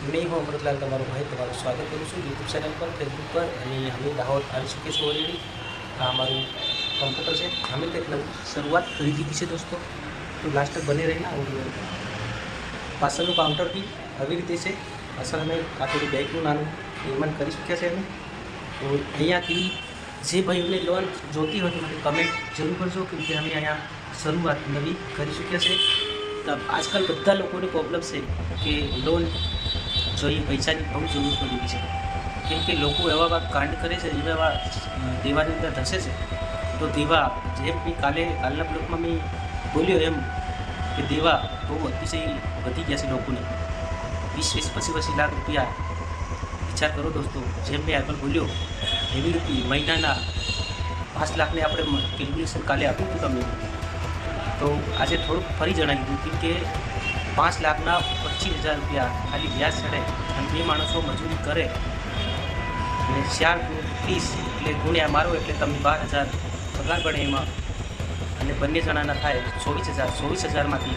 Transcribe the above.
मैं हूँ अमृतलाल तमारू भाई तमारू स्वागत करूँ છું यूट्यूब चैनल पर फेसबुक पर અને અમે દાહોદ આવી ચૂકીએ છીએ ઓલરેડી। આ અમારું કમ્પ્યુટર છે। અમે કંઈક શરૂઆત કરી દીધી છે દોસ્તો, તો લાસ્ટ તક બને રહેલા। પાછળનું કાઉન્ટર બી આવી રીતે છે। પાછળ અમે આ થોડું બેગનું નાનું નિર્માણ કરી ચૂક્યા છે અમે। તો અહીંયાથી જે ભાઈઓને લોન જોતી હોય તો મને કમેન્ટ જરૂર કરજો, કે અમે અહીંયા શરૂઆત નવી કરી ચૂક્યા છે। તો આજકાલ બધા લોકોને પ્રોબ્લેમ છે કે લોન જોઈએ, પૈસાની બહુ જરૂર પડી છે, કેમ કે લોકો એવા કાંડ કરે છે, એવા દેવાની અંદર ધસે છે। તો દેવા જેમ બી કાલના બ્લોકમાં મેં બોલ્યો એમ કે દેવા બહુ અતિશય વધી ગયા છે લોકોને। 20-25 લાખ રૂપિયા વિચાર કરો દોસ્તો। જેમ મેં આગળ બોલ્યો એવી રીતે મહિનાના 5 લાખને આપણે કેલ્ક્યુલેશન કાલે આપ્યું હતું તમને। તો આજે થોડુંક ફરી જણાવી દીધું, કેમ કે 5 લાખના 25,000 રૂપિયા ખાલી વ્યાજ ચડે અને 2 માણસો મજૂરી કરે અને 4 × 30 એટલે ગુણ્યા મારો એટલે તમે 12,000 પગાર પડે એમાં, અને બંને જણાના થાય 24,000। 24,000માંથી